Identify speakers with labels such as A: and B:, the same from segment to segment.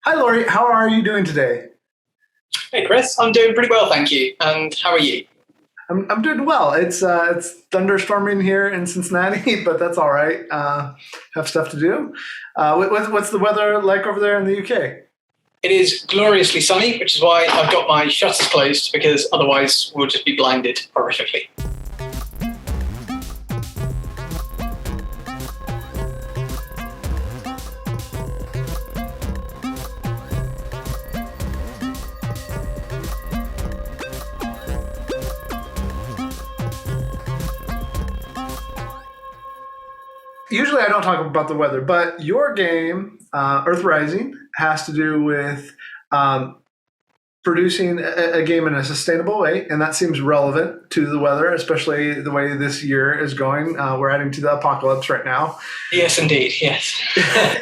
A: Hi, Laurie. How are you doing today?
B: Hey Chris, I'm doing pretty well, thank you. And how are you?
A: I'm doing well. It's thunderstorming here in Cincinnati, but that's all right. Have stuff to do. What's the weather like over there in the UK?
B: It is gloriously sunny, which is why I've got my shutters closed because otherwise we'll just be blinded horrifically.
A: Usually, I don't talk about the weather, but your game, Earth Rising, has to do with um, producing a game in a sustainable way, and that seems relevant to the weather, especially the way this year is going. We're heading to the apocalypse right now.
B: Yes, indeed. Yes.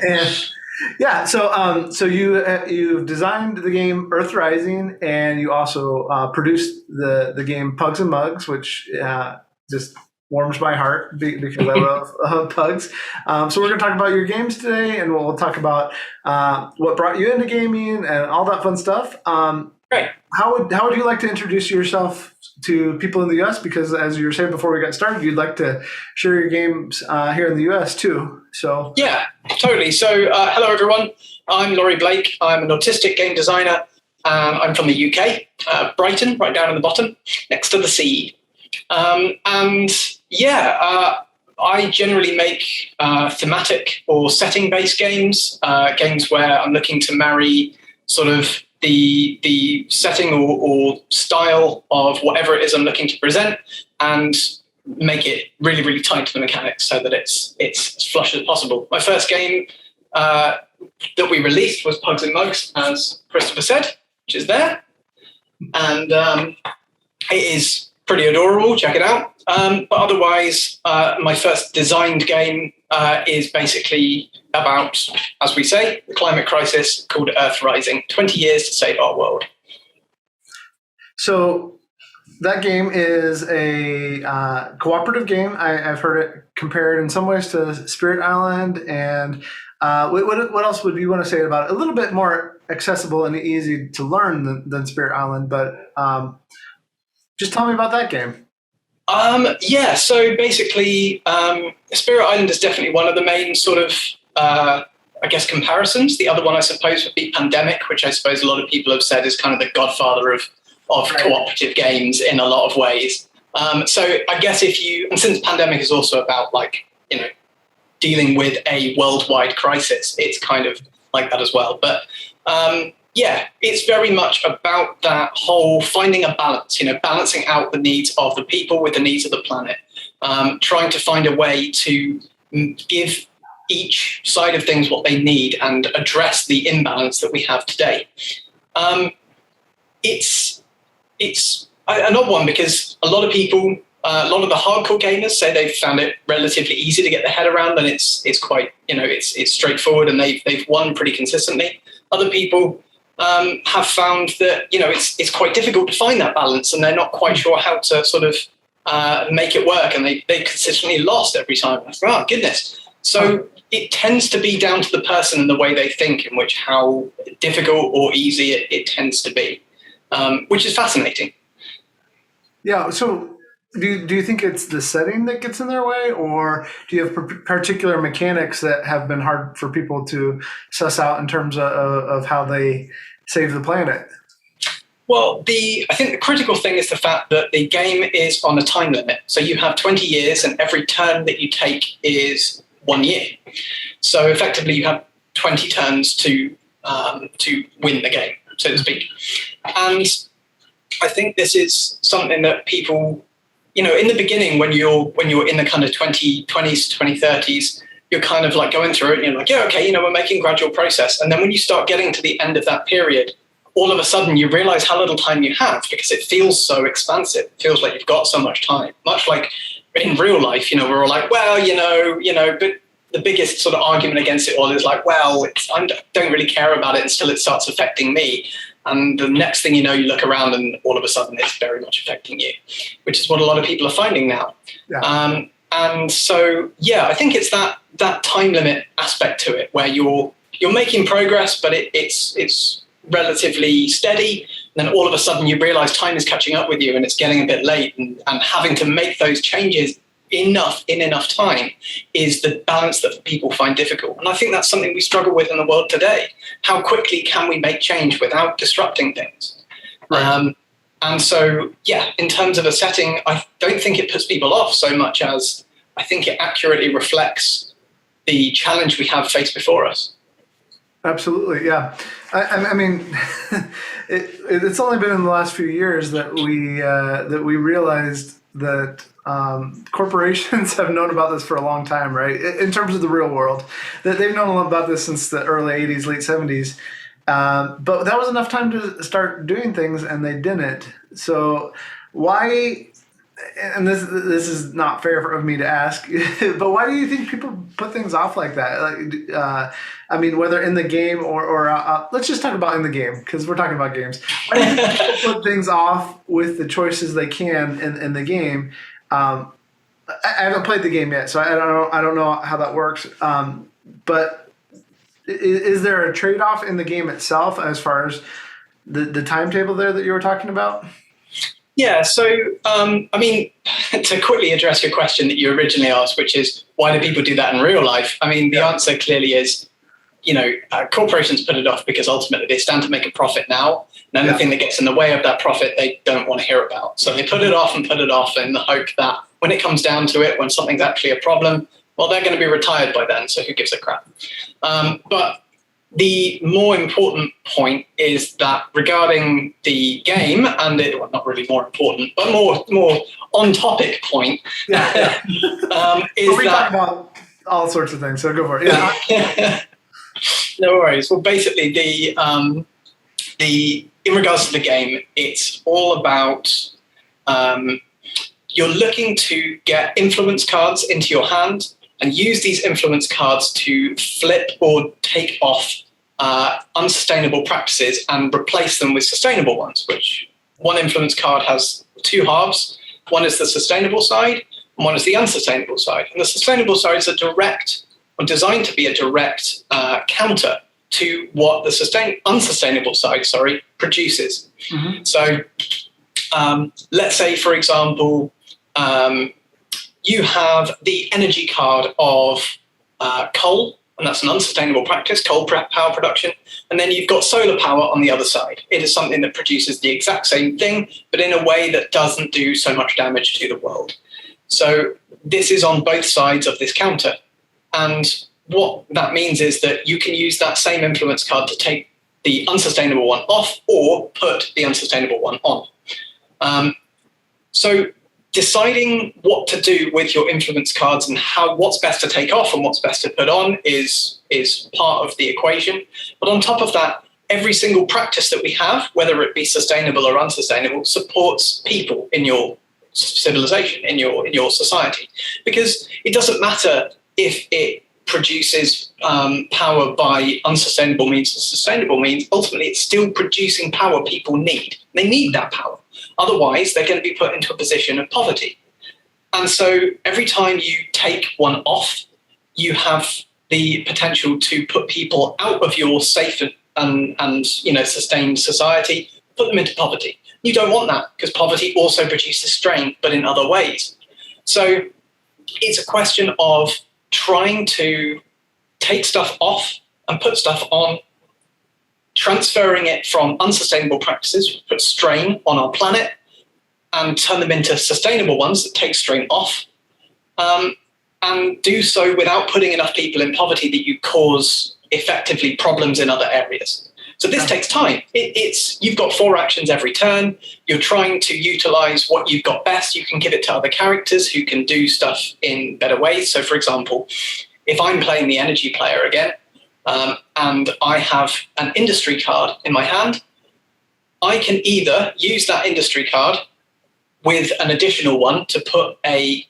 A: And yeah, so you've designed the game Earth Rising, and you also produced the game Pugs and Mugs, which just warms my heart because I love pugs. So we're going to talk about your games today, and we'll talk about what brought you into gaming and all that fun stuff.
B: Great.
A: How would you like to introduce yourself to people in the U.S.? Because as you were saying before we got started, you'd like to share your games here in the U.S. too. So
B: Yeah, totally. So hello everyone. I'm Laurie Blake. I'm an autistic game designer. I'm from the UK, Brighton, right down in the bottom, next to the sea. I generally make thematic or setting-based games, games where I'm looking to marry sort of the setting or style of whatever it is I'm looking to present and make it really, really tight to the mechanics so that it's as flush as possible. My first game that we released was Pugs and Mugs, as Christopher said, which is there. And it is pretty adorable. Check it out. But otherwise, my first designed game is basically about, as we say, the climate crisis called Earth Rising, 20 years to save our world.
A: So that game is a cooperative game. I've heard it compared in some ways to Spirit Island. And what else would you want to say about it? A little bit more accessible and easy to learn than Spirit Island, but just tell me about that game.
B: So basically, Spirit Island is definitely one of the main sort of, comparisons. The other one, I suppose, would be Pandemic, which I suppose a lot of people have said is kind of the godfather of right. Cooperative games in a lot of ways. So I guess and since Pandemic is also about dealing with a worldwide crisis, it's kind of like that as well. But it's very much about that whole finding a balance, balancing out the needs of the people with the needs of the planet, trying to find a way to give each side of things what they need and address the imbalance that we have today. It's an odd one because a lot of people, a lot of the hardcore gamers say they've found it relatively easy to get their head around, and it's quite, it's straightforward, and they've won pretty consistently. Other people have found that it's quite difficult to find that balance, and they're not quite sure how to sort of make it work, and they consistently lost every time. Oh goodness! So it tends to be down to the person and the way they think, in which how difficult or easy it tends to be, which is fascinating.
A: Yeah. So do you think it's the setting that gets in their way, or do you have particular mechanics that have been hard for people to suss out in terms of how they save the planet?
B: Well, I think the critical thing is the fact that the game is on a time limit. So you have 20 years, and every turn that you take is 1 year. So effectively, you have 20 turns to win the game, so to speak. And I think this is something that people, in the beginning, when you're in the kind of 2020s, 2030s, you're kind of like going through it and you're like, yeah, okay, we're making gradual process. And then when you start getting to the end of that period, all of a sudden you realize how little time you have because it feels so expansive. It feels like you've got so much time, much like in real life, we're all like, well, but the biggest sort of argument against it all is like, well, I don't really care about it until it starts affecting me. And the next thing you know, you look around and all of a sudden it's very much affecting you, which is what a lot of people are finding now.
A: Yeah.
B: And so, I think it's that time limit aspect to it where you're you're making progress, but it's relatively steady. And then all of a sudden you realize time is catching up with you and it's getting a bit late, and having to make those changes in enough time is the balance that people find difficult. And I think that's something we struggle with in the world today. How quickly can we make change without disrupting things? Right. And so, yeah, in terms of a setting, I don't think it puts people off so much as I think it accurately reflects the challenge we have faced before us.
A: Absolutely, yeah. I mean, it's only been in the last few years that we realized that corporations have known about this for a long time, right? In terms of the real world, that they've known about this since the early 80s, late 70s. But that was enough time to start doing things, and they didn't. So why? And this is not fair of me to ask, but why do you think people put things off like that? Like, I mean, whether in the game or let's just talk about in the game, because we're talking about games. Why do you think people put things off with the choices they can in the game? I haven't played the game yet, so I don't know how that works. But is there a trade-off in the game itself as far as the timetable there that you were talking about?
B: Yeah, so, I mean, to quickly address your question that you originally asked, which is, why do people do that in real life? I mean, the answer clearly is, corporations put it off because ultimately they stand to make a profit now, and anything that gets in the way of that profit, they don't want to hear about. So they put it off in the hope that when it comes down to it, when something's actually a problem, well, they're going to be retired by then, so who gives a crap? But the more important point is that regarding the game, and not really more important, but more on topic point, is
A: we talk about all sorts of things. So go for it. Yeah.
B: No worries. Well, basically, in regards to the game, it's all about you're looking to get influence cards into your hand and use these influence cards to flip or take off unsustainable practices and replace them with sustainable ones, which one influence card has two halves. One is the sustainable side, and one is the unsustainable side. And the sustainable side is designed to be a direct counter to what the unsustainable side produces. Mm-hmm. So let's say, for example, you have the energy card of coal, and that's an unsustainable practice, coal power production. And then you've got solar power on the other side. It is something that produces the exact same thing, but in a way that doesn't do so much damage to the world. So this is on both sides of this counter. And what that means is that you can use that same influence card to take the unsustainable one off or put the unsustainable one on. So deciding what to do with your influence cards and what's best to take off and what's best to put on is part of the equation. But on top of that, every single practice that we have, whether it be sustainable or unsustainable, supports people in your civilization, in your society. Because it doesn't matter if it produces power by unsustainable means or sustainable means. Ultimately, it's still producing power people need. They need that power. Otherwise, they're going to be put into a position of poverty. And so every time you take one off, you have the potential to put people out of your safe and sustained society, put them into poverty. You don't want that, because poverty also produces strain, but in other ways. So it's a question of trying to take stuff off and put stuff on, transferring it from unsustainable practices, which put strain on our planet, and turn them into sustainable ones that take strain off, and do so without putting enough people in poverty that you cause effectively problems in other areas. So this takes time. You've got 4 actions every turn. You're trying to utilize what you've got best. You can give it to other characters who can do stuff in better ways. So, for example, if I'm playing the energy player again, and I have an industry card in my hand, I can either use that industry card with an additional one to put a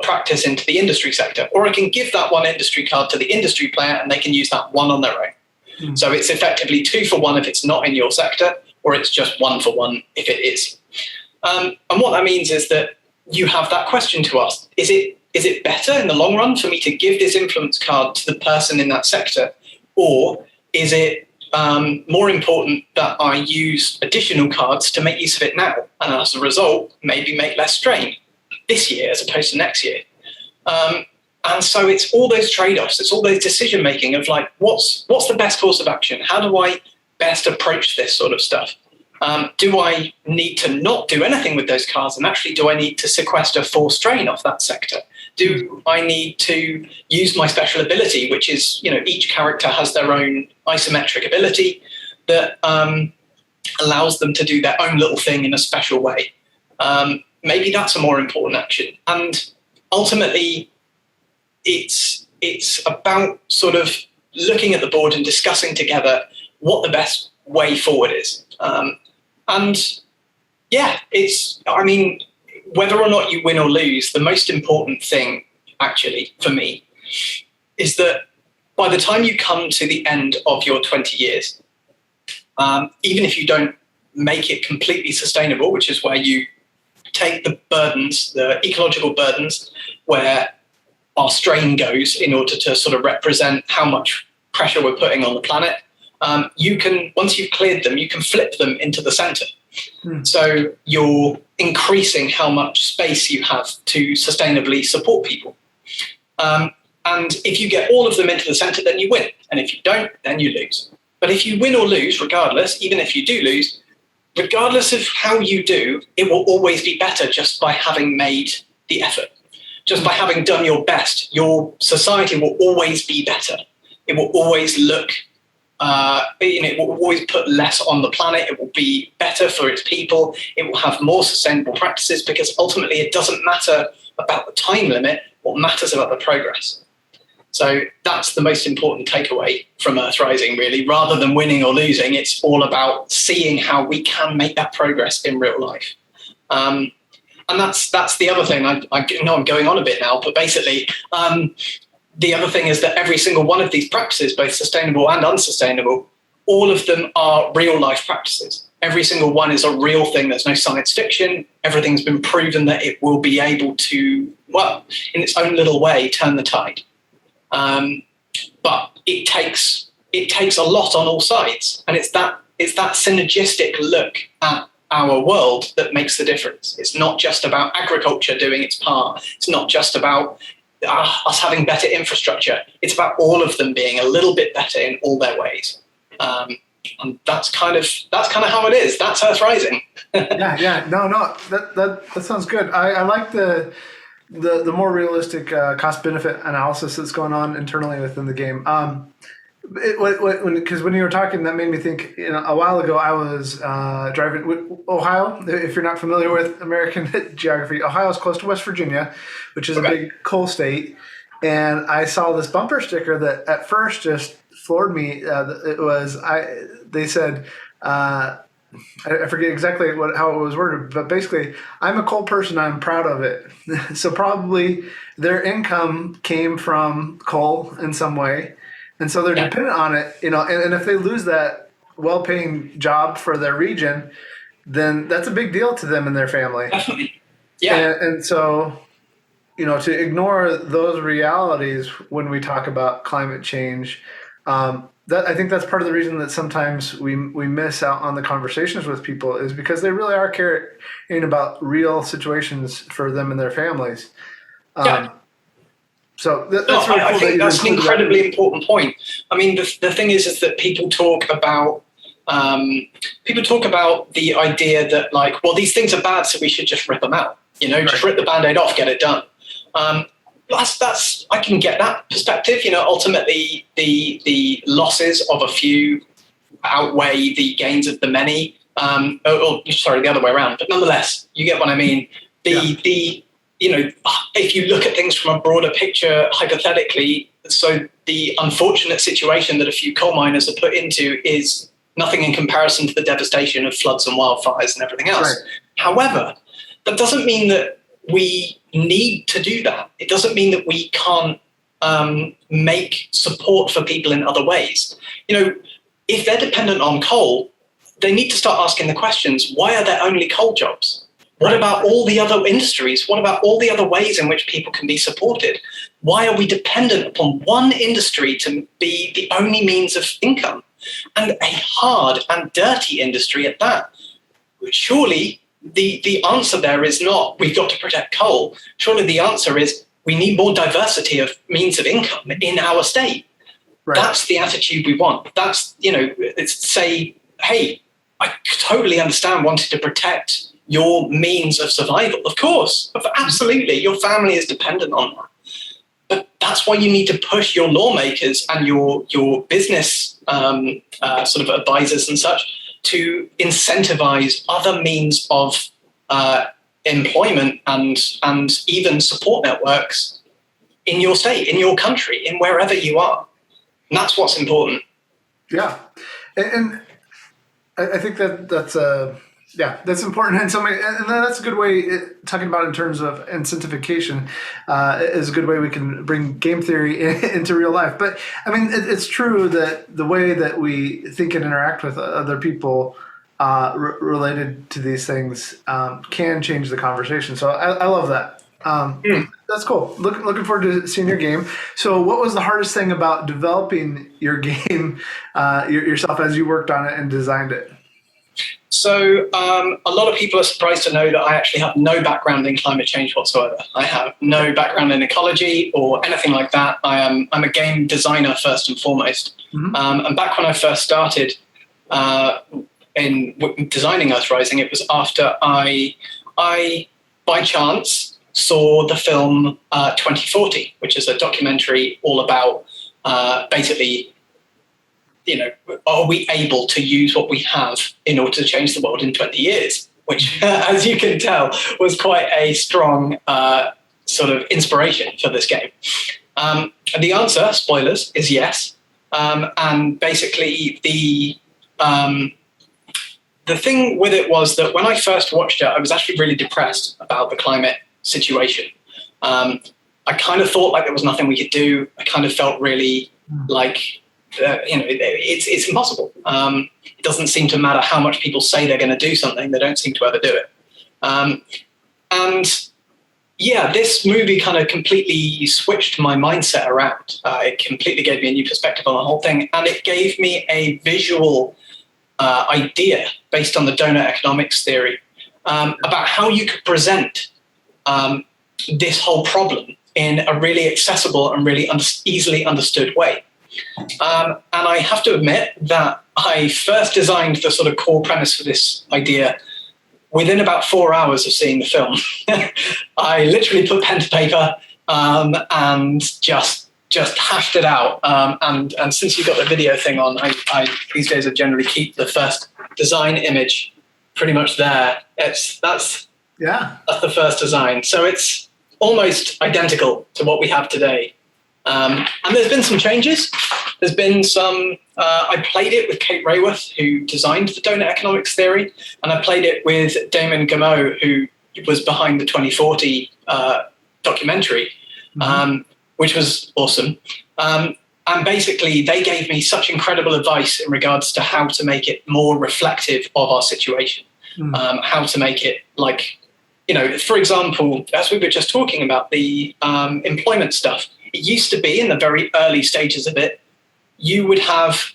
B: practice into the industry sector, or I can give that one industry card to the industry player and they can use that one on their own. Mm. So it's effectively 2 for 1 if it's not in your sector, or it's just 1 for 1 if it is. And what that means is that you have that question to ask. Is it better in the long run for me to give this influence card to the person in that sector Or is it more important that I use additional cards to make use of it now, and as a result, maybe make less strain this year as opposed to next year? And so it's all those trade-offs, it's all those decision-making of like, what's the best course of action? How do I best approach this sort of stuff? Do I need to not do anything with those cards, and actually do I need to sequester full strain off that sector? Do I need to use my special ability, which is, each character has their own isometric ability that allows them to do their own little thing in a special way? Maybe that's a more important action. And ultimately, it's about sort of looking at the board and discussing together what the best way forward is. Whether or not you win or lose, the most important thing, actually, for me, is that by the time you come to the end of your 20 years, even if you don't make it completely sustainable, which is where you take the burdens, the ecological burdens, where our strain goes in order to sort of represent how much pressure we're putting on the planet, you can, once you've cleared them, you can flip them into the center. So you're increasing how much space you have to sustainably support people. And if you get all of them into the center, then you win. And if you don't, then you lose. But if you win or lose, regardless, even if you do lose, regardless of how you do, it will always be better just by having made the effort. Just by having done your best, your society will always be better. It will always look, it will always put less on the planet. It will be better for its people. It will have more sustainable practices, because ultimately it doesn't matter about the time limit. What matters about the progress. So that's the most important takeaway from Earthrising, really. Rather than winning or losing, it's all about seeing how we can make that progress in real life. And that's the other thing. I know I'm going on a bit now, but basically, the other thing is that every single one of these practices, both sustainable and unsustainable, all of them are real life practices. Every single one is a real thing. There's no science fiction. Everything's been proven that it will be able to, well, in its own little way, turn the tide. But it takes a lot on all sides, and it's that synergistic look at our world that makes the difference. It's not just about agriculture doing its part. It's not just about us having better infrastructure. It's about all of them being a little bit better in all their ways. And that's kind of how it is. That's Earthrising.
A: No, that sounds good. I like the more realistic cost benefit analysis that's going on internally within the game. Because when you were talking, that made me think. A while ago, I was driving Ohio. If you're not familiar with American geography, Ohio is close to West Virginia, which is a big coal state. And I saw this bumper sticker that at first just floored me. They said, I forget exactly how it was worded, but basically, I'm a coal person. I'm proud of it. So probably their income came from coal in some way. And so they're dependent on it, and if they lose that well-paying job for their region, then that's a big deal to them and their family.
B: Definitely. Yeah.
A: And so, to ignore those realities when we talk about climate change, I think that's part of the reason that sometimes we miss out on the conversations with people, is because they really are caring about real situations for them and their families. So that's really cool.
B: I think that's an incredibly important point. I mean, the thing is that people talk about the idea that, like, well, these things are bad, so we should just rip them out. Just rip the Band-Aid off, get it done. That's I can get that perspective. Ultimately, the losses of a few outweigh the gains of the many. The other way around. But nonetheless, you get what I mean. If you look at things from a broader picture, hypothetically, so the unfortunate situation that a few coal miners are put into is nothing in comparison to the devastation of floods and wildfires and everything else. Right. However, that doesn't mean that we need to do that. It doesn't mean that we can't make support for people in other ways. If they're dependent on coal, they need to start asking the questions, why are there only coal jobs? What about all the other industries? What about all the other ways in which people can be supported? Why are we dependent upon one industry to be the only means of income? And a hard and dirty industry at that. Surely the answer there is not, we've got to protect coal. Surely the answer is, we need more diversity of means of income in our state. Right. That's the attitude we want. That's, it's to say, hey, I totally understand wanting to protect your means of survival. Of course, absolutely. Your family is dependent on that. But that's why you need to push your lawmakers and your business sort of advisors and such to incentivize other means of employment and even support networks in your state, in your country, in wherever you are. And that's what's important.
A: Yeah. And I think that's important. And that's a good way, talking about in terms of incentivization, is a good way we can bring game theory into real life. But I mean, it's true that the way that we think and interact with other people related to these things can change the conversation. So I love that. That's cool. Looking forward to seeing your game. So what was the hardest thing about developing your game yourself as you worked on it and designed it?
B: So a lot of people are surprised to know that I actually have no background in climate change whatsoever. I have no background in ecology or anything like that. I'm a game designer first and foremost. Mm-hmm. And back when I first started in designing Earthrising, it was after I by chance saw the film 2040, which is a documentary all about basically, are we able to use what we have in order to change the world in 20 years? Which, as you can tell, was quite a strong sort of inspiration for this game. And the answer, spoilers, is yes. And basically, the thing with it was that when I first watched it, I was actually really depressed about the climate situation. I kind of thought like there was nothing we could do. I kind of felt really like, it's impossible. It doesn't seem to matter how much people say they're going to do something. They don't seem to ever do it. And yeah, this movie kind of completely switched my mindset around. It completely gave me a new perspective on the whole thing. And it gave me a visual idea based on the donor economics theory about how you could present this whole problem in a really accessible and really easily understood way. And I have to admit that I first designed the sort of core premise for this idea within about 4 hours of seeing the film. I literally put pen to paper and just hashed it out. And since you've got the video thing on, I these days I generally keep the first design image pretty much there. That's the first design. So it's almost identical to what we have today. And there's been some changes. There's been some, I played it with Kate Rayworth, who designed the donor economics theory, and I played it with Damon Gameau, who was behind the 2040 documentary, which was awesome. And basically, they gave me such incredible advice in regards to how to make it more reflective of our situation, how to make it like, for example, as we were just talking about the employment stuff, it used to be in the very early stages of it, you would have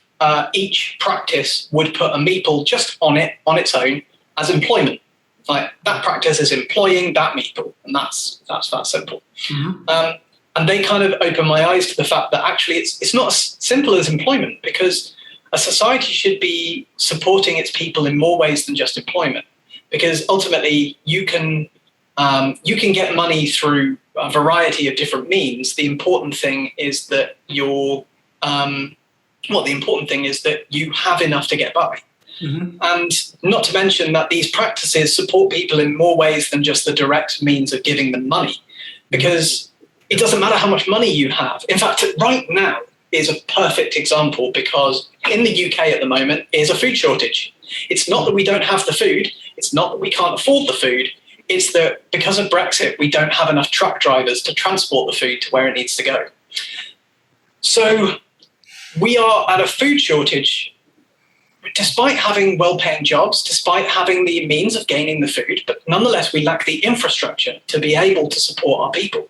B: each practice would put a meeple just on its own as employment. Like that practice is employing that meeple, and that's that simple. Mm-hmm. And they kind of opened my eyes to the fact that actually it's not as simple as employment, because a society should be supporting its people in more ways than just employment. Because ultimately you can get money through a variety of different means. The important thing is that you have enough to get by. Mm-hmm. And not to mention that these practices support people in more ways than just the direct means of giving them money, because it doesn't matter how much money you have. In fact, right now is a perfect example, because in the UK at the moment is a food shortage. It's not that we don't have the food. It's not that we can't afford the food. It's that because of Brexit, we don't have enough truck drivers to transport the food to where it needs to go. So we are at a food shortage despite having well-paying jobs, despite having the means of gaining the food, but nonetheless, we lack the infrastructure to be able to support our people.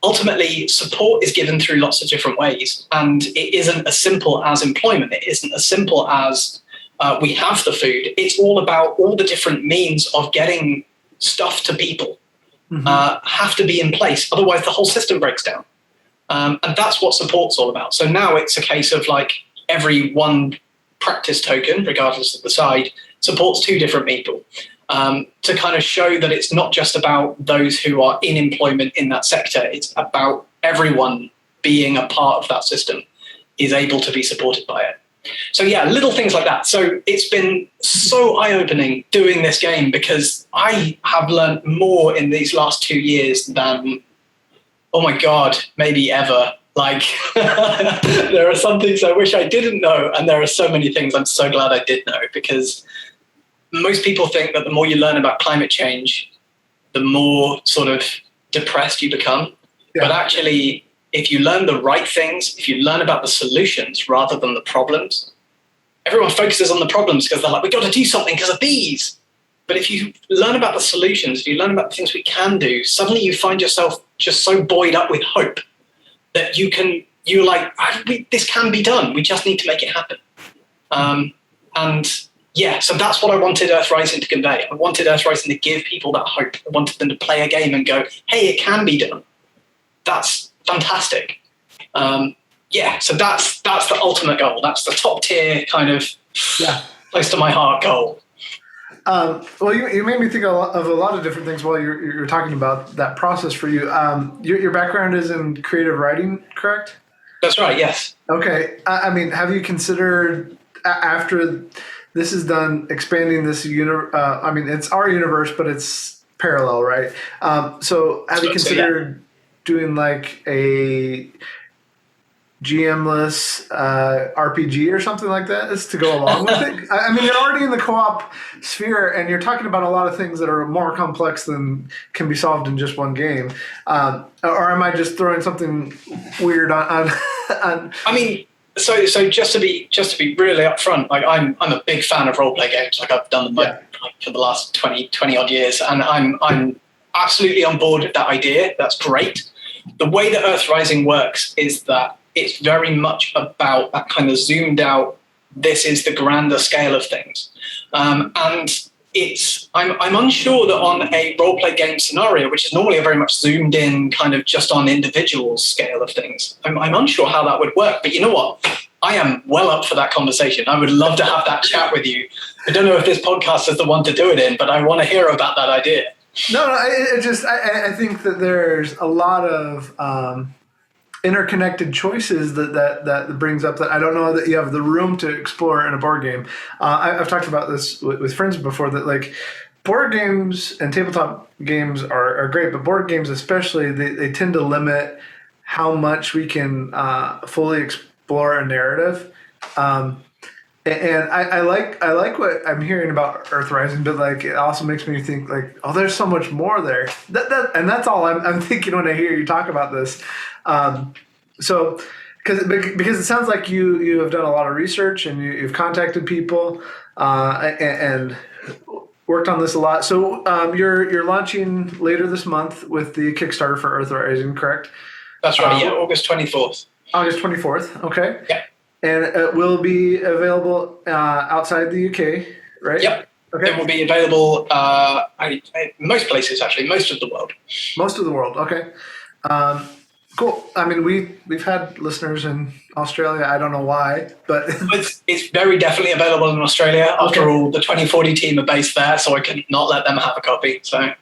B: Ultimately, support is given through lots of different ways, and it isn't as simple as employment. It isn't as simple as we have the food. It's all about all the different means of getting stuff to people have to be in place. Otherwise, the whole system breaks down. And that's what support's all about. So now it's a case of like every one practice token, regardless of the side, supports 2 different people. To kind of show that it's not just about those who are in employment in that sector, it's about everyone being a part of that system is able to be supported by it. So yeah, little things like that. So it's been so eye-opening doing this game because I have learned more in these last 2 years than, oh my God, maybe ever. Like there are some things I wish I didn't know, and there are so many things I'm so glad I did know, because most people think that the more you learn about climate change, the more sort of depressed you become. Yeah. But actually, if you learn the right things, if you learn about the solutions rather than the problems, everyone focuses on the problems because they're like, we've got to do something because of bees. But if you learn about the solutions, if you learn about the things we can do, suddenly you find yourself just so buoyed up with hope that you're like, this can be done. We just need to make it happen. And yeah, so that's what I wanted Earthrising to convey. I wanted Earthrising to give people that hope. I wanted them to play a game and go, hey, it can be done. That's fantastic. So that's the ultimate goal. That's the top tier kind of close to my heart goal.
A: Well, you made me think of a lot of different things while you're talking about that process for you. Your background is in creative writing, correct?
B: That's right, yes.
A: Okay. I mean, have you considered after this is done, expanding this I mean, it's our universe, but it's parallel, right? So have you considered doing like a GM-less RPG or something like that is to go along with it? I mean, you're already in the co-op sphere, and you're talking about a lot of things that are more complex than can be solved in just one game. Or am I just throwing something weird on
B: I mean, so just to be really upfront, like I'm a big fan of role play games. Like I've done them for the last 20 odd years, and I'm absolutely on board with that idea. That's great. The way that Earthrising works is that it's very much about that kind of zoomed out, this is the grander scale of things. And I'm unsure that on a role-play game scenario, which is normally a very much zoomed in kind of just on individual scale of things, I'm unsure how that would work. But you know what? I am well up for that conversation. I would love to have that chat with you. I don't know if this podcast is the one to do it in, but I want to hear about that idea.
A: No, I think that there's a lot of interconnected choices that brings up that I don't know that you have the room to explore in a board game. I've talked about this with friends before, that like board games and tabletop games are great, but board games especially, they tend to limit how much we can fully explore a narrative. And I like what I'm hearing about Earthrising, but like it also makes me think like, oh, there's so much more there. And that's all I'm thinking when I hear you talk about this. So because it sounds like you have done a lot of research and you've contacted people and worked on this a lot. So you're launching later this month with the Kickstarter for Earthrising, correct?
B: That's right. August 24th.
A: August 24th. Okay.
B: Yeah.
A: And it will be available outside the UK, right?
B: Yep. Okay. It will be available most places, actually, most of the world.
A: Most of the world, okay. Cool. I mean, we've had listeners in Australia. I don't know why, but
B: it's very definitely available in Australia. After all, the 2040 team are based there, so I could not let them have a copy. So,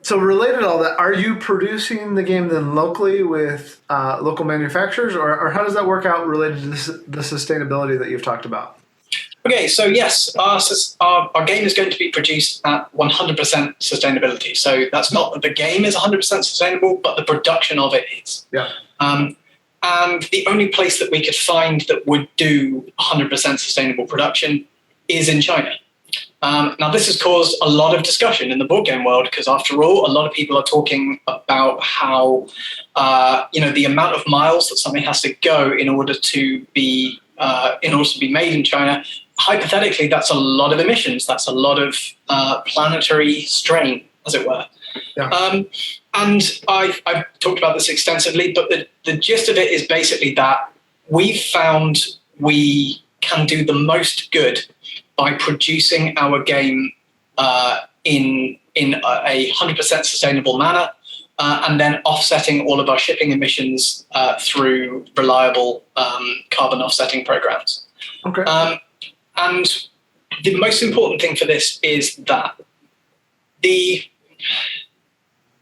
A: So related to all that, are you producing the game then locally with local manufacturers, or how does that work out related to the sustainability that you've talked about?
B: Okay, so yes, our game is going to be produced at 100% sustainability. So that's not that the game is 100% sustainable, but the production of it is.
A: Yeah.
B: And the only place that we could find that would do 100% sustainable production is in China. Now, this has caused a lot of discussion in the board game world because, after all, a lot of people are talking about how, the amount of miles that something has to go in order to be in order to be made in China. Hypothetically, that's a lot of emissions. That's a lot of planetary strain, as it were.
A: Yeah.
B: And I've talked about this extensively, but the gist of it is basically that we've found we can do the most good by producing our game in a 100% sustainable manner, and then offsetting all of our shipping emissions through reliable carbon offsetting programs.
A: Okay.
B: And the most important thing for this is that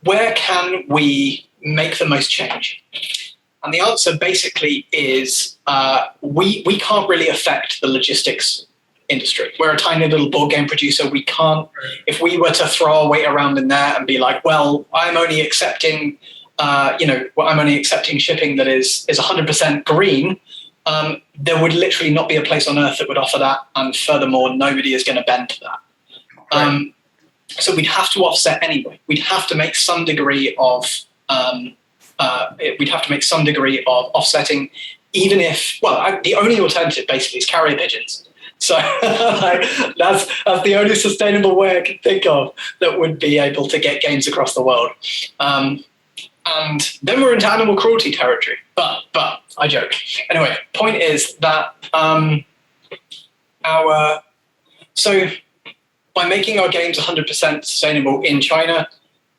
B: where can we make the most change? And the answer basically is we can't really affect the logistics industry. We're a tiny little board game producer. We can't, if we were to throw our weight around in there and be like, well, I'm only accepting, I'm only accepting shipping that is 100% green. There would literally not be a place on earth that would offer that. And furthermore, nobody is going to bend to that. Right. So we'd have to offset anyway. We'd have to make some degree of offsetting, even if, the only alternative basically is carrier pigeons. So that's the only sustainable way I can think of that would be able to get games across the world. And then we're into animal cruelty territory. But I joke. Anyway, point is that so by making our games 100% sustainable in China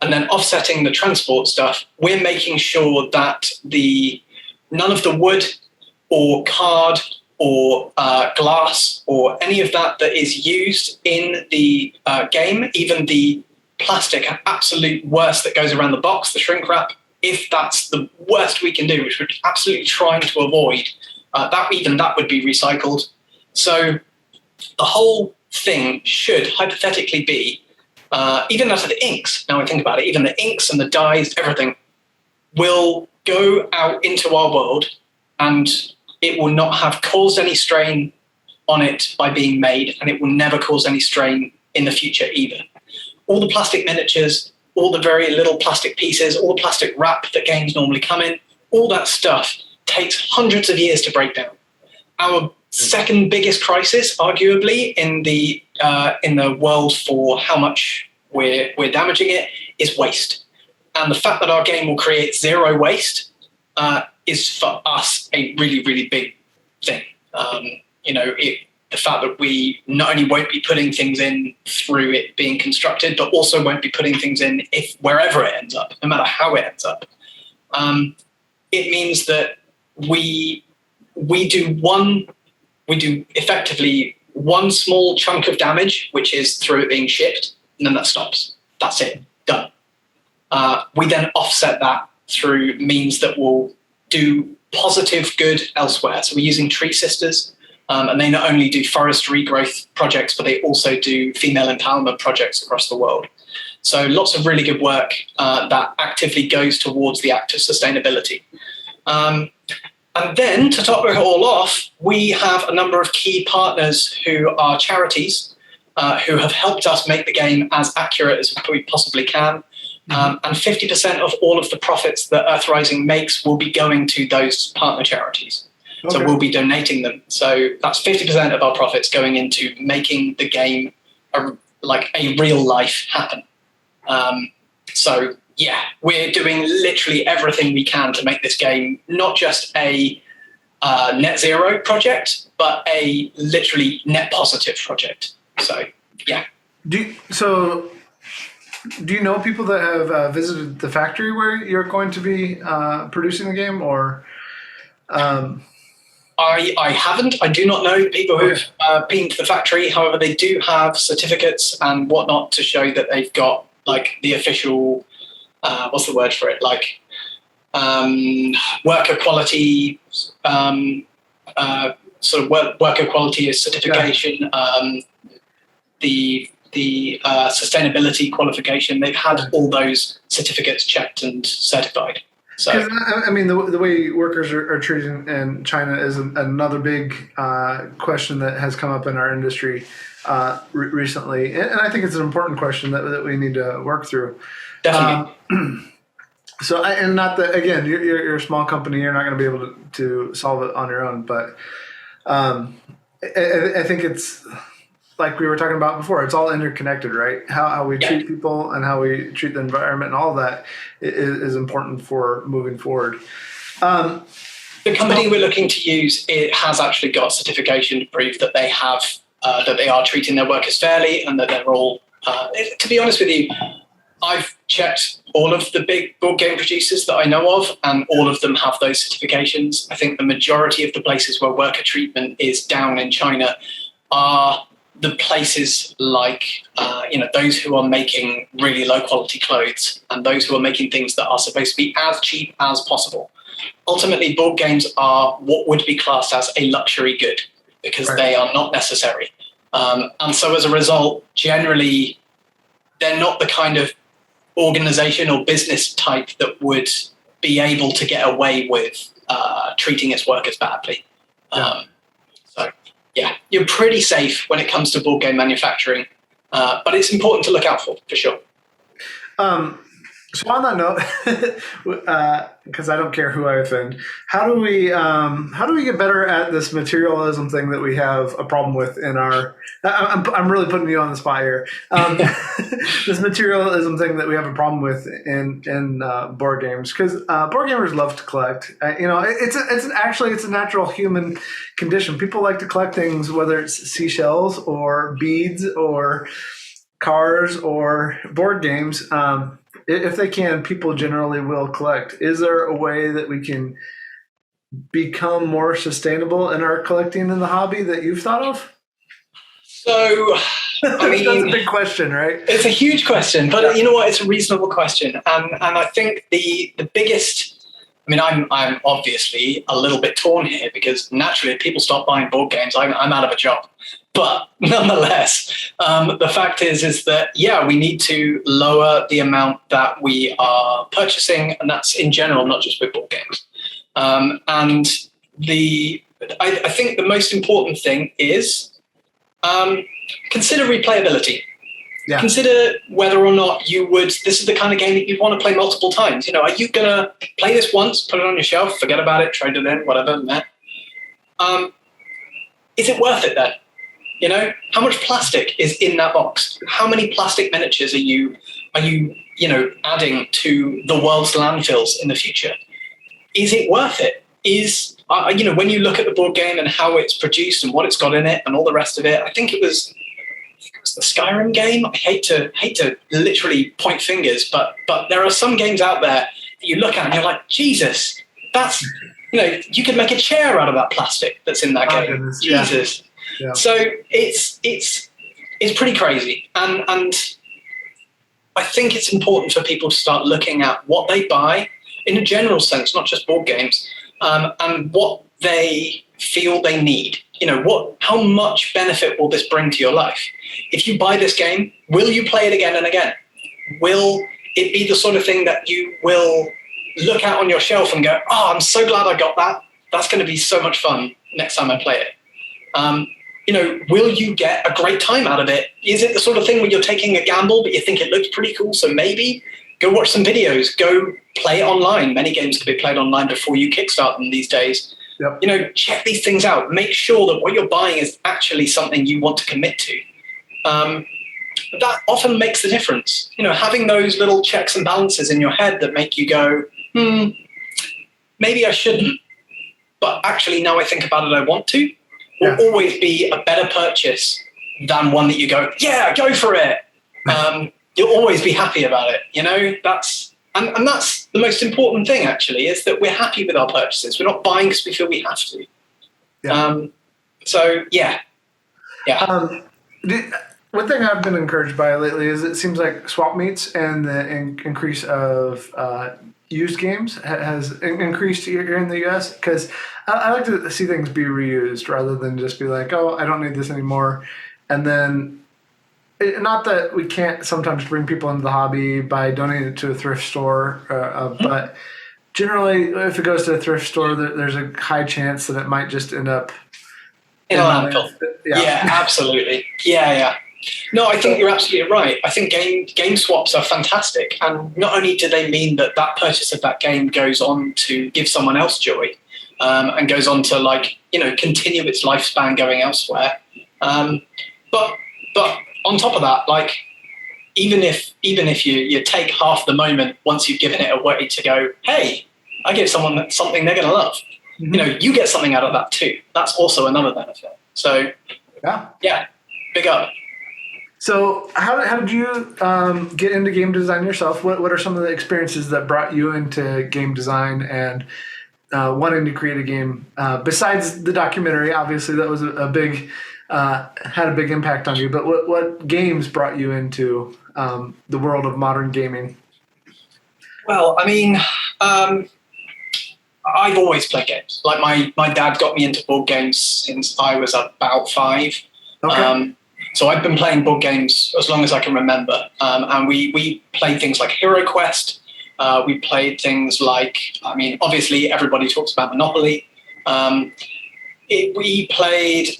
B: and then offsetting the transport stuff, we're making sure that none of the wood or card or glass or any of that is used in the game, even the plastic absolute worst that goes around the box, the shrink wrap, if that's the worst we can do, which we're absolutely trying to avoid, that would be recycled. So the whole thing should hypothetically be, even out of the inks, now I think about it, even the inks and the dyes, everything will go out into our world and it will not have caused any strain on it by being made, and it will never cause any strain in the future either. All the plastic miniatures, all the very little plastic pieces, all the plastic wrap that games normally come in, all that stuff takes hundreds of years to break down. Our second biggest crisis, arguably, in the world for how much we're damaging it, is waste. And the fact that our game will create zero waste is for us a really, really big thing. The fact that we not only won't be putting things in through it being constructed, but also won't be putting things in wherever it ends up, no matter how it ends up. It means that we do effectively one small chunk of damage, which is through it being shipped, and then that stops. That's it, done. We then offset that through means that will do positive good elsewhere. So we're using Tree Sisters, and they not only do forest regrowth projects, but they also do female empowerment projects across the world. So lots of really good work that actively goes towards the act of sustainability. And then to top it all off, we have a number of key partners who are charities who have helped us make the game as accurate as we possibly can. And 50% of all of the profits that Earthrising makes will be going to those partner charities. Okay. So we'll be donating them. So that's 50% of our profits going into making the game a real life happen. So yeah, we're doing literally everything we can to make this game not just a net zero project, but a literally net positive project. So yeah.
A: Do you know people that have visited the factory where you're going to be producing the game, or?
B: I haven't. I do not know people who've been to the factory. However, they do have certificates and whatnot to show that they've got the official, what's the word for it? Worker quality, worker quality certification. Yeah. The sustainability qualification. They've had all those certificates checked and certified. So,
A: I mean, the way workers are treated in China is another big question that has come up in our industry recently, and I think it's an important question that we need to work through.
B: Definitely.
A: Not that, again, you're a small company, you're not going to be able to solve it on your own, but I think it's like we were talking about before. It's all interconnected, right? How we treat people and how we treat the environment and all of that is important for moving forward.
B: The company we're looking to use, it has actually got certification to prove that they have that they are treating their workers fairly and that they're all. To be honest with you, I've checked all of the big board game producers that I know of, and all of them have those certifications. I think the majority of the places where worker treatment is down in China are the places like, those who are making really low quality clothes and those who are making things that are supposed to be as cheap as possible. Ultimately, board games are what would be classed as a luxury good because they are not necessary. And so as a result, generally, they're not the kind of organization or business type that would be able to get away with treating its workers badly. You're pretty safe when it comes to board game manufacturing, but it's important to look out for sure.
A: So on that note, because I don't care who I offend, how do we get better at this materialism thing that we have a problem with in our? I'm really putting you on the spot here. This materialism thing that we have a problem with in board games, because board gamers love to collect. It's a natural human condition. People like to collect things, whether it's seashells or beads or cars or board games. If they can, people generally will collect. Is there a way that we can become more sustainable in our collecting in the hobby that you've thought of? So, I mean, that's a big question, right?
B: It's a huge question, but you know what? It's a reasonable question, and I think the biggest. I mean, I'm obviously a little bit torn here because naturally, if people stop buying board games, I'm out of a job. But nonetheless, the fact is that, we need to lower the amount that we are purchasing, and that's in general, not just with board games. And I think the most important thing is consider replayability. Yeah. Consider whether or not this is the kind of game that you'd want to play multiple times. Are you going to play this once, put it on your shelf, forget about it, trade it in, whatever? Is it worth it then? How much plastic is in that box? How many plastic miniatures are you adding to the world's landfills in the future? Is it worth it? When you look at the board game and how it's produced and what it's got in it and all the rest of it, I think it was the Skyrim game. I hate to literally point fingers, but there are some games out there that you look at and you're like, Jesus, that's you could make a chair out of that plastic that's in that game. Goodness, Jesus. Yeah. So it's pretty crazy, and I think it's important for people to start looking at what they buy in a general sense, not just board games, and what they feel they need. How much benefit will this bring to your life? If you buy this game, will you play it again and again? Will it be the sort of thing that you will look at on your shelf and go, "Oh, I'm so glad I got that. That's going to be so much fun next time I play it." Will you get a great time out of it? Is it the sort of thing where you're taking a gamble, but you think it looks pretty cool, so maybe go watch some videos, go play it online. Many games can be played online before you kickstart them these days. Yep. Check these things out. Make sure that what you're buying is actually something you want to commit to. That often makes the difference. Having those little checks and balances in your head that make you go, maybe I shouldn't, but actually now I think about it, I want to. Will always be a better purchase than one that you go, go for it. You'll always be happy about it. That's the most important thing actually, is that we're happy with our purchases. We're not buying because we feel we have to.
A: One thing I've been encouraged by lately is it seems like swap meets and the increase of used games has increased here in the US, because I like to see things be reused rather than just be like, oh, I don't need this anymore. And then, not that we can't sometimes bring people into the hobby by donating it to a thrift store, but generally if it goes to a thrift store, there's a high chance that it might just end up
B: in a landfill. Yeah, absolutely. Yeah. No, I think you're absolutely right. I think game swaps are fantastic. And not only do they mean that purchase of that game goes on to give someone else joy, and goes on to continue its lifespan going elsewhere. But on top of that, even if you take half the moment once you've given it away to go, hey, I gave someone something they're going to love.
A: Mm-hmm.
B: You get something out of that too. That's also another benefit. So yeah, big up.
A: So how did you get into game design yourself? What are some of the experiences that brought you into game design and wanting to create a game? Besides the documentary, obviously that was a big had a big impact on you. But what games brought you into the world of modern gaming?
B: Well, I mean, I've always played games. Like my dad got me into board games since I was about 5.
A: Okay.
B: So I've been playing board games as long as I can remember. And we played things like Hero Quest. We played things like, I mean, obviously everybody talks about Monopoly. We played,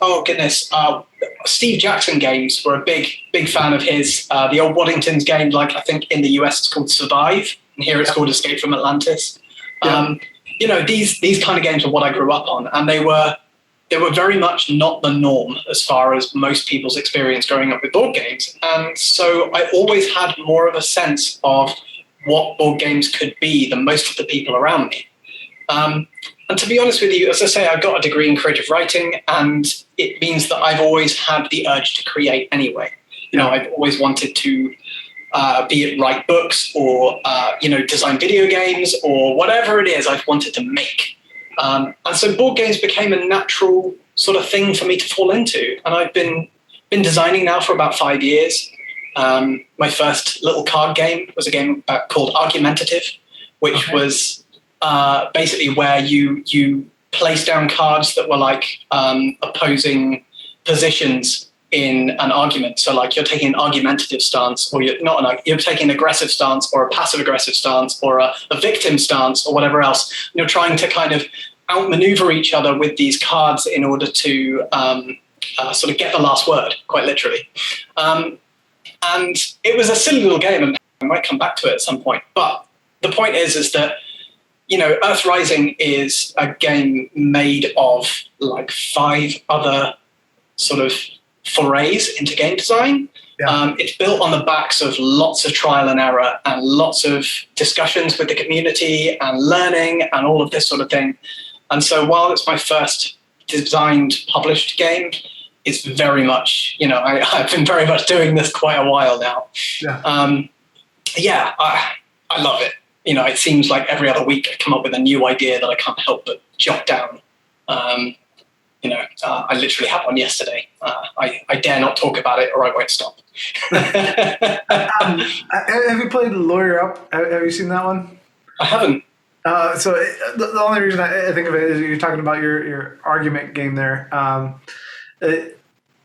B: Steve Jackson games were a big fan of his. The old Waddington's game, I think in the US it's called Survive, and here it's called Escape from Atlantis.
A: Yeah.
B: These kind of games are what I grew up on, and they were very much not the norm as far as most people's experience growing up with board games. And so I always had more of a sense of what board games could be than most of the people around me. And to be honest with you, as I say, I got a degree in creative writing, and it means that I've always had the urge to create anyway. I've always wanted to be it write books or design video games or whatever it is I've wanted to make. And so board games became a natural sort of thing for me to fall into. And I've been designing now for about 5 years. My first little card game was a game called Argumentative, which was basically where you place down cards that were opposing positions in an argument. So you're taking an argumentative stance, or you're taking an aggressive stance or a passive aggressive stance or a victim stance or whatever else. And you're trying to kind of outmaneuver each other with these cards in order to sort of get the last word, quite literally. And it was a silly little game, and I might come back to it at some point. But the point is that Earth Rising is a game made of 5 other sort of forays into game design. Yeah. It's built on the backs of lots of trial and error and lots of discussions with the community and learning and all of this sort of thing. And so while it's my first designed, published game, it's very much, I've been very much doing this quite a while now. Yeah. I love it. It seems like every other week I come up with a new idea that I can't help but jot down. I literally had one yesterday. I dare not talk about it or I won't stop.
A: Have you played Lawyer Up? Have you seen that one?
B: I haven't.
A: So the only reason I think of it is you're talking about your argument game there.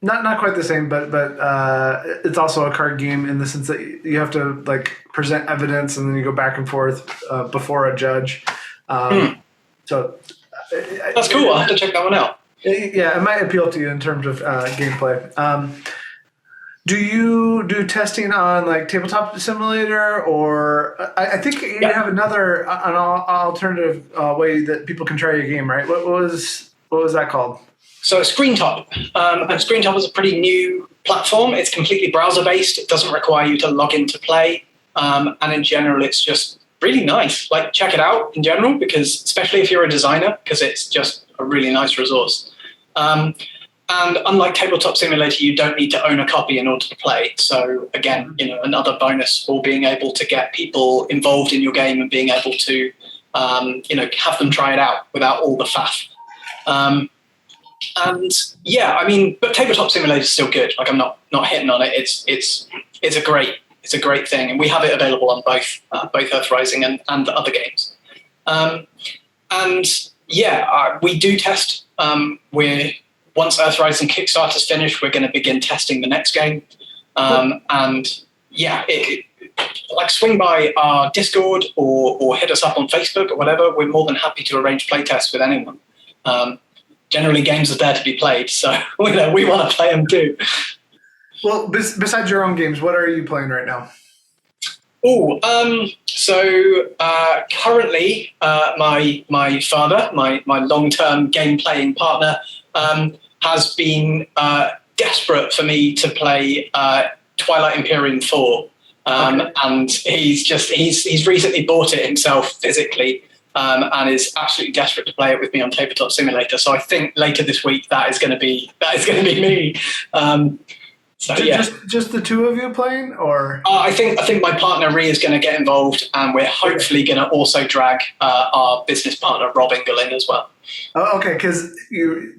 A: Not quite the same, but it's also a card game in the sense that you have to present evidence and then you go back and forth before a judge. So
B: that's cool. I'll have to check that one out.
A: Yeah, it might appeal to you in terms of gameplay. Do you do testing on Tabletop Simulator, or I think you have an alternative way that people can try your game, right? What was that called?
B: So Screentop, and Screentop is a pretty new platform. It's completely browser-based. It doesn't require you to log in to play. And in general, it's just really nice. Check it out in general, because especially if you're a designer, because it's just a really nice resource. And unlike Tabletop Simulator, you don't need to own a copy in order to play. So again, another bonus for being able to get people involved in your game and being able to, have them try it out without all the faff. And yeah, I mean, but Tabletop Simulator is still good. I'm not hitting on it. It's a great thing, and we have it available on both Earth Rising and the other games. And yeah, we do test. Once Earth Rising Kickstarter's finished, we're going to begin testing the next game. And yeah, swing by our Discord or hit us up on Facebook or whatever. We're more than happy to arrange playtests with anyone. Generally, games are there to be played, so we want to play them too.
A: Well, besides your own games, what are you playing right now?
B: Currently, my father, my long-term game-playing partner, has been desperate for me to play Twilight Imperium IV, and he's recently bought it himself physically, and is absolutely desperate to play it with me on Tabletop Simulator. So I think later this week that is going to be me.
A: Just the two of you playing, or
B: I think my partner Rhea is going to get involved, and we're hopefully going to also drag our business partner Rob Ingle in as well.
A: Oh, okay, because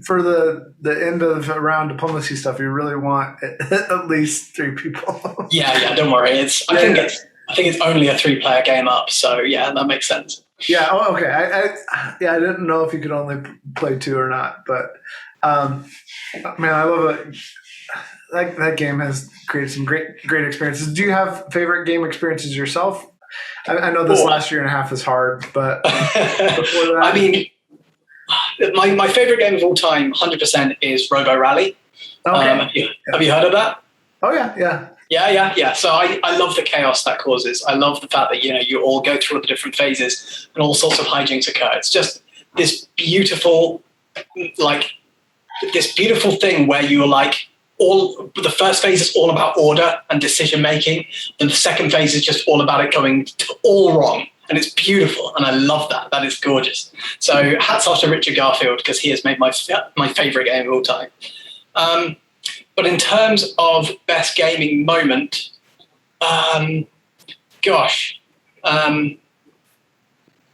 A: for the end of round diplomacy stuff, you really want at least 3 people.
B: Yeah, don't worry. I think it's only a 3-player game up, so yeah, that makes sense.
A: Yeah. Oh, okay. I didn't know if you could only play 2 or not, but man, I love it. That game has created some great experiences. Do you have favorite game experiences yourself? I know this last year and a half is hard, but before that,
B: I mean, my favorite game of all time, 100%, is Robo Rally.
A: Okay.
B: Have you heard of that?
A: Oh yeah.
B: Yeah. So I love the chaos that causes. I love the fact that you all go through the different phases and all sorts of hijinks occur. It's just this beautiful thing where you're like, the first phase is all about order and decision making, and the second phase is just all about it going all wrong, and it's beautiful, and I love that. That is gorgeous. So hats off to Richard Garfield, because he has made my favorite game of all time. But in terms of best gaming moment, I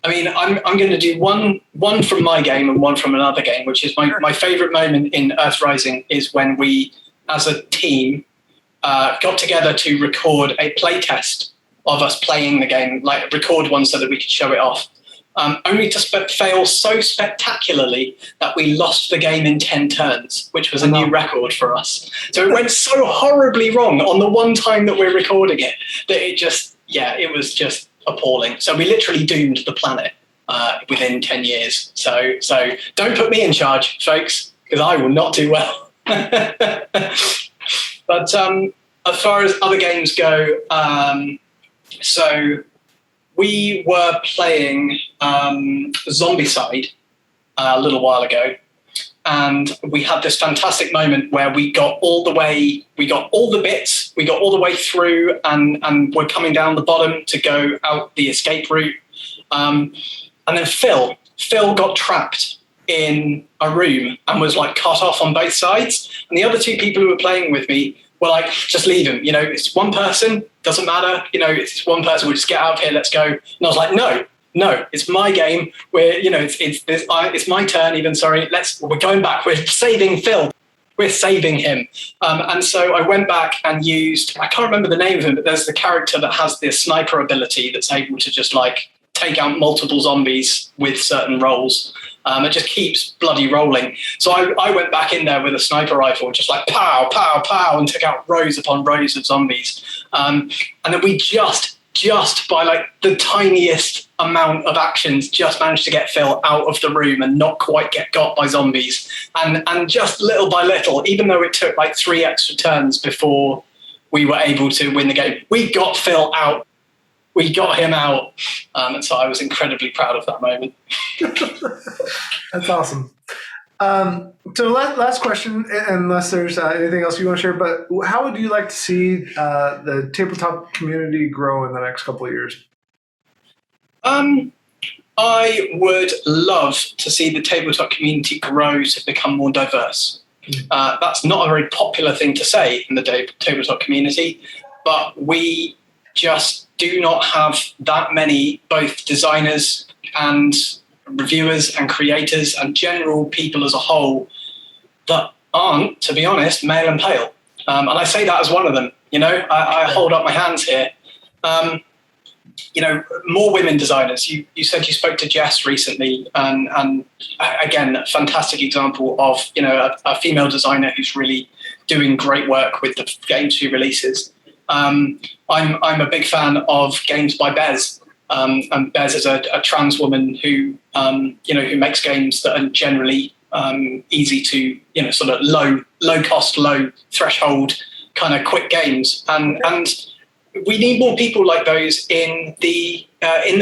B: mean, I'm going to do one from my game and one from another game, which is my favorite moment in Earthrising is when we, as a team, got together to record a playtest of us playing the game, like record one so that we could show it off, only to fail so spectacularly that we lost the game in 10 turns, which was a new record for us. So it went so horribly wrong on the one time that we're recording it that it was just appalling. So we literally doomed the planet within 10 years. So don't put me in charge, folks, because I will not do well. But as far as other games go, so we were playing Zombicide a little while ago, and we had this fantastic moment where we got all the bits, we got all the way through, and we're coming down the bottom to go out the escape route. And then Phil got trapped in a room and was like cut off on both sides. And the other 2 people who were playing with me were like, just leave him. It's one person, doesn't matter. It's one person, we'll just get out of here, let's go. And I was like, no, it's my game. It's my turn even, sorry. We're going back. We're saving Phil. We're saving him. And so I went back and used, I can't remember the name of him, but there's the character that has the sniper ability that's able to just like take out multiple zombies with certain rolls. It just keeps bloody rolling. So I went back in there with a sniper rifle, just like pow, pow, pow, and took out rows upon rows of zombies. And then we just by like the tiniest amount of actions, just managed to get Phil out of the room and not quite get got by zombies. And just little by little, even though it took like 3 extra turns before we were able to win the game, we got Phil out. We got him out. And so I was incredibly proud of that moment.
A: That's awesome. So last question, unless there's anything else you want to share, but how would you like to see the tabletop community grow in the next couple of years?
B: I would love to see the tabletop community grow to become more diverse. That's not a very popular thing to say in the tabletop community, but we just do not have that many both designers and reviewers and creators and general people as a whole that aren't, to be honest, male and pale. And I say that as one of them. I hold up my hands here. More women designers. You said you spoke to Jess recently, and again, a fantastic example of a female designer who's really doing great work with the games she releases. I'm a big fan of games by Bez, and Bez is a trans woman who makes games that are generally easy to sort of low cost, low threshold kind of quick games, and we need more people like those in the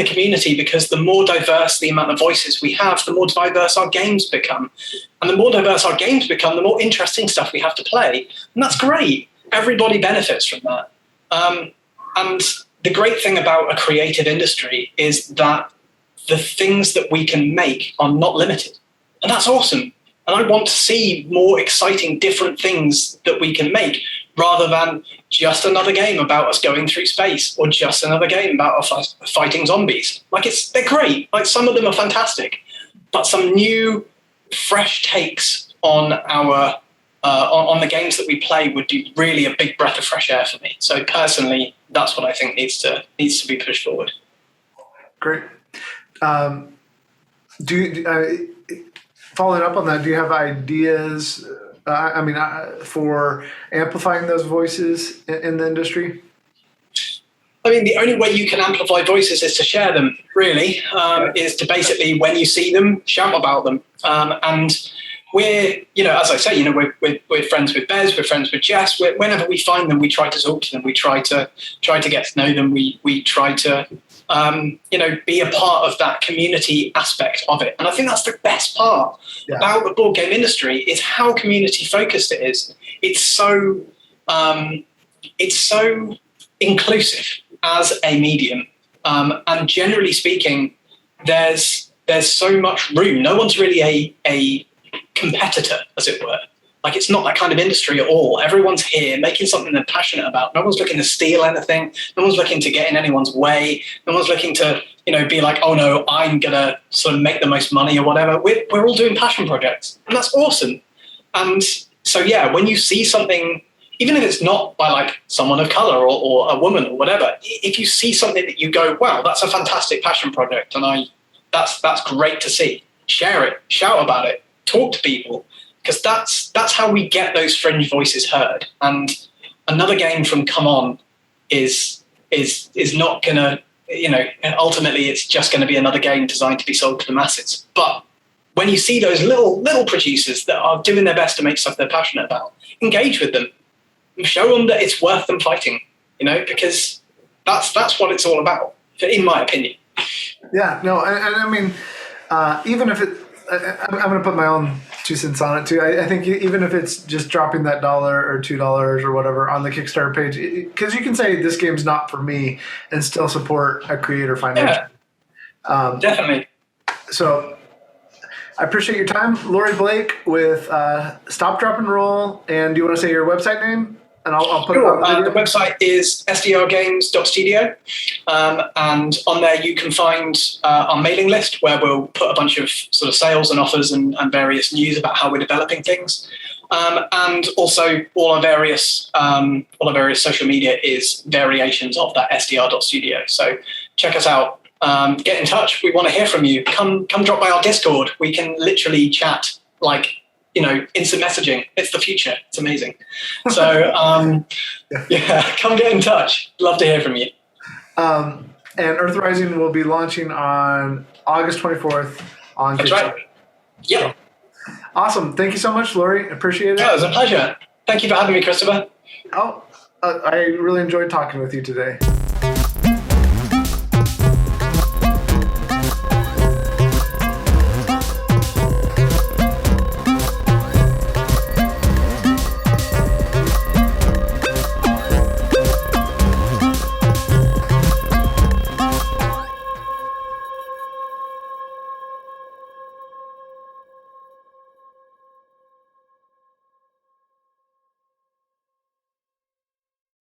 B: community, because the more diverse the amount of voices we have, the more diverse our games become. And the more diverse our games become, the more interesting stuff we have to play. And that's great. Everybody benefits from that. And the great thing about a creative industry is that the things that we can make are not limited. And that's awesome. And I want to see more exciting, different things that we can make, rather than just another game about us going through space, or just another game about us fighting zombies. Like, they're great. Like, some of them are fantastic, but some new, fresh takes on our on the games that we play would be really a big breath of fresh air for me. So personally, that's what I think needs to be pushed forward.
A: Great. Following up on that, do you have ideas? For amplifying those voices in the industry?
B: I mean, the only way you can amplify voices is to share them, really, is to basically, when you see them, shout about them. And we're, as I say, we're friends with Bez, we're friends with Jess. Whenever we find them, we try to talk to them. We try to get to know them. We try to, be a part of that community aspect of it. And I think that's the best part about the board game industry, is how community focused it is. It's so inclusive as a medium. And generally speaking, there's so much room. No one's really a competitor, as it were. Like, it's not that kind of industry at all. Everyone's here making something they're passionate about. No one's looking to steal anything. No one's looking to get in anyone's way. No one's looking to, be like, oh no, I'm going to sort of make the most money or whatever. We're all doing passion projects, and that's awesome. And so, when you see something, even if it's not by like someone of color or a woman or whatever, if you see something that you go, wow, that's a fantastic passion project, and that's great to see. Share it, shout about it, talk to people. Because that's how we get those fringe voices heard. And another game from Come On is not gonna, ultimately it's just going to be another game designed to be sold to the masses. But when you see those little producers that are doing their best to make stuff they're passionate about, engage with them, show them that it's worth them fighting. Because that's what it's all about, in my opinion.
A: Yeah, no, and I mean, even if I'm going to put my own 2 cents on it too. I think even if it's just dropping that $1 or $2 or whatever on the Kickstarter page, because you can say this game's not for me and still support a creator financially.
B: Yeah, definitely.
A: So I appreciate your time, Laurie Blake with Stop, Drop, and Roll. And do you want to say your website name? And I'll put it on the video.
B: The website is sdrgames.studio, and on there you can find our mailing list, where we'll put a bunch of sort of sales and offers and various news about how we're developing things. And also all our various social media is variations of that sdr.studio. So check us out. Get in touch. We want to hear from you. Come drop by our Discord. We can literally chat like, instant messaging. It's the future. It's amazing. So, come get in touch. Love to hear from you.
A: And Earth Rising will be launching on August 24th on
B: That's
A: Kickstarter.
B: right. Yeah.
A: So, awesome. Thank you so much, Laurie. Appreciate it.
B: Yeah, it was a pleasure. Thank you for having me, Christopher.
A: I really enjoyed talking with you today.